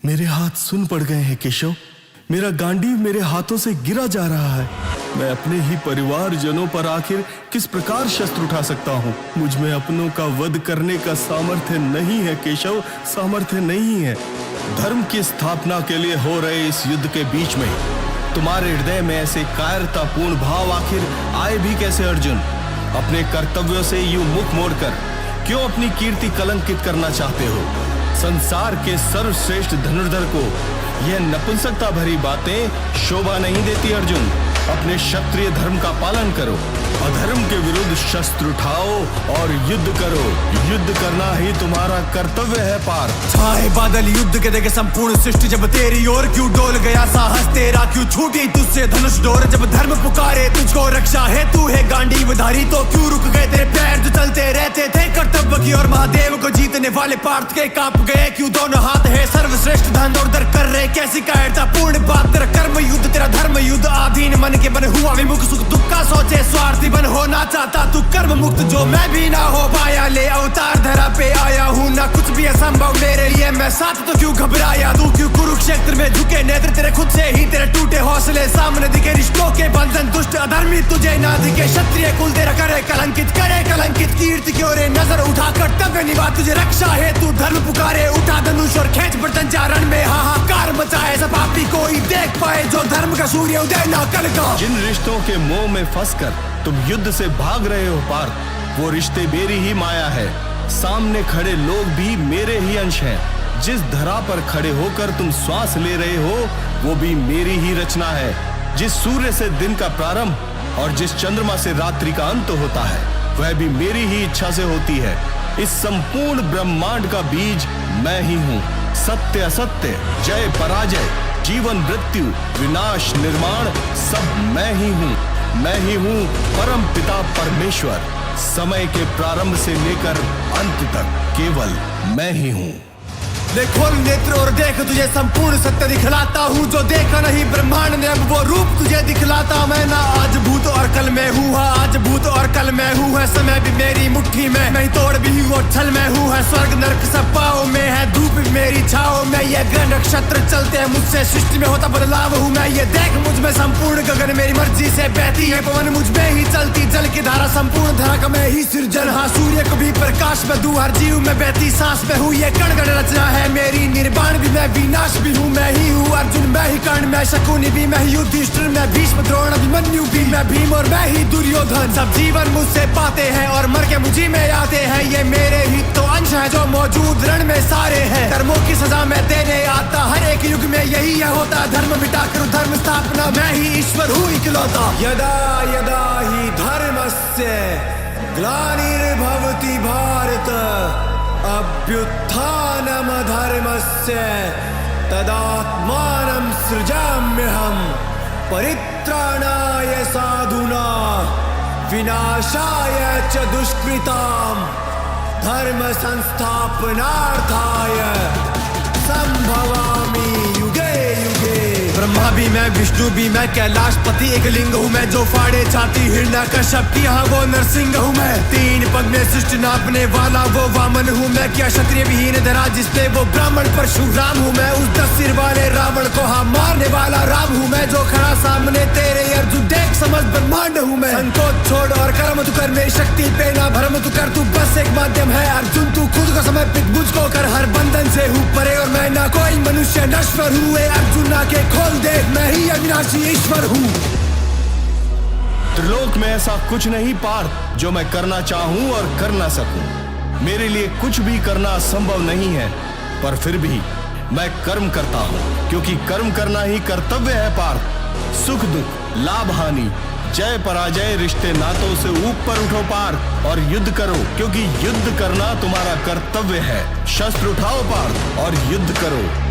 मेरे हाथ सुन पड़ गए हैं केशव। मेरा गांडीव मेरे हाथों से गिरा जा रहा है। मैं अपने ही परिवारजनों पर आखिर किस प्रकार शस्त्र उठा सकता हूँ? मुझ में अपनों का वध करने का सामर्थ्य नहीं है केशव, सामर्थ्य नहीं है। धर्म की स्थापना के लिए हो रहे इस युद्ध के बीच में तुम्हारे हृदय में ऐसे कायरतापूर्ण भाव आखिर आए भी कैसे अर्जुन? अपने कर्तव्यों से यूं मुख मोड़कर क्यों अपनी कीर्ति कलंकित करना चाहते हो? संसार के सर्वश्रेष्ठ धनुर्धर को यह नपुंसकता भरी बातें शोभा नहीं देती अर्जुन। अपने क्षत्रिय धर्म का पालन करो, अधर्म के विरुद्ध शस्त्र उठाओ और युद्ध करो। युद्ध करना ही तुम्हारा कर्तव्य है पार्थ। छाए बादल युद्ध के देखे संपूर्ण सृष्टि, जब तेरी ओर क्यों डोल गया साहस तेरा, क्यों छूटी तुझसे धनुष डोर। जब धर्म पुकारे तुझको रक्षा है, तू है गांडीवधारी, तो क्यों रुक गए तेरे पैर जो चलते रहते थे कर्तव्य की ओर। महादेव को जीतने वाले पार्थ के कांप गए, क्यों दोनों हाथ है सर्वश्रेष्ठ धनुर्धर कर रहे कैसी कायरतापूर्ण बात। तेरा कर्म युद्ध तेरा धर्म युद्ध, आधीन मन के बन हुआ विमुख, सुख दुख का सोचे स्वार्थी बन होना चाहता तू कर्म मुक्त, जो मैं भी ना हो पाया। ले अवतार धरा पे आया हूँ, ना कुछ भी असंभव मेरे लिए, मैं साथ तो क्यों घबराया। तू क्यों कुरुक्षेत्र में झुके नेत्र तेरे खुद से ही, तेरे टूटे हौसले सामने दिखे रिश्तों के बंधन। दुष्ट अधर्मी तुझे ना दिखे, क्षत्रिय कुल तेरा करे कलंकित कीर्ति की ओर नजर उठा कर्तव्य निभा। तुझे रक्षा है तू धर्म पुकारे, उठा धनुष और खेच बर्तन चारण में हाहाकार मचाए। सब पापी कोई देख पाए जो धर्म का सूर्य उदय ना कल का। जिन रिश्तों के मोह में फंसकर तुम युद्ध से भाग रहे हो पार्थ, वो रिश्ते मेरी ही माया है। सामने खड़े लोग भी मेरे ही अंश हैं। जिस धरा पर खड़े होकर तुम श्वास ले रहे हो वो भी मेरी ही रचना है। जिस सूर्य से दिन का प्रारंभ और जिस चंद्रमा से रात्रि का अंत होता है वह भी मेरी ही इच्छा से होती है। इस संपूर्ण ब्रह्मांड का बीज मैं ही हूँ। सत्य असत्य, जय पराजय, जीवन मृत्यु, विनाश निर्माण, सब मैं ही हूँ। मैं ही हूँ परम पिता परमेश्वर। समय के प्रारंभ से लेकर अंत तक केवल मैं ही हूँ। खोल नेत्र और देख, तुझे संपूर्ण सत्य दिखलाता हूँ। जो देखा नहीं ब्रह्मांड ने अब वो रूप तुझे दिखलाता मैं। ना आज भूत और कल में हूँ, आज भूत और कल में हूँ। है समय भी मेरी मुट्ठी में, मैं तोड़ भी हूँ और छल में हूँ। है स्वर्ग नरक सब पाँव में, है धूप भी मेरी छाओ में। ये ग्रह नक्षत्र चलते हैं मुझसे, सृष्टि में होता बदलाव हूँ मैं। ये देख मुझ में संपूर्ण गगन मेरी मर्जी से बहती है। पवन मुझ में ही चलती, जल की धारा संपूर्ण धरा का मैं ही सृजन। हाँ सूर्य को भी प्रकाश में दूं, हर जीव में बहती सांस में हूँ। ये कण कण रचना है मेरी, निर्वाण भी मैं, विनाश भी हूँ मैं ही हूँ। अर्जुन मैं ही कर्ण, मैं शकुनि भी, मैं युधिष्ठिर, मैं भीष्म द्रोण अभिमन्यु भी, मैं भीम और मैं ही दुर्योधन। सब जीवन मुझसे पाते हैं और मर के मुझी में आते हैं। ये मेरे ही तो अंश है जो मौजूद रण में सारे हैं। कर्मों की सजा मैं देने आता, हर एक युग में यही है होता। धर्म मिटा कर धर्म स्थापना, मैं ही ईश्वर हूँ इकलौता। यदा यदा ही धर्मस्य ग्लानिर्भवति भारत, अभ्युत्थानमधर्मस्य तदात्मानं सृजाम्यहम्। परित्राणाय साधूनां विनाशाय च दुष्कृतां, धर्म संस्थापनार्थाय संभवामि युगे युगे। ब्रह्मा भी मैं, विष्णु भी मैं, कैलाशपति एक लिंग हूँ मैं। जो फाड़े छाती हिरण्यकश्यप की, हाँ वो नरसिंह हूँ मैं। तीन पग में सृष्टि नापने वाला वो वामन हूँ मैं। क्या क्षत्रिय विहीन धरा जिसपे वो ब्राह्मण परशुराम हूँ मैं। उस 10 सिर वाले रावण को हाँ मारने वाला राम हूँ मैं। जो खड़ा सामने तेरे अर्जुन, देख समझ ब्रह्मांड हूँ मैं। संकोच छोड़ और कर्म तू कर, मेरी शक्ति पे ना भ्रम तू कर। तू बस एक माध्यम है अर्जुन, तू खुद को समर्पित मुझको कर। हर बंधन से हूँ परे और मैं ना कोई मनुष्य नश्वर हूँ। अर्जुन ना के खोल देख, मैं ही अविनाशी ईश्वर हूँ। त्रिलोक में ऐसा कुछ नहीं पार्थ जो मैं करना चाहूं और कर ना सकूं। मेरे लिए कुछ भी करना असंभव नहीं है, पर फिर भी मैं कर्म करता हूं, क्योंकि कर्म करना ही कर्तव्य है पार्थ। सुख दुख, लाभ हानि, जय पराजय, रिश्ते नातों से ऊपर उठो पार्थ और युद्ध करो, क्योंकि युद्ध करना तुम्हारा कर्तव्य है। शस्त्र उठाओ पार्थ और युद्ध करो।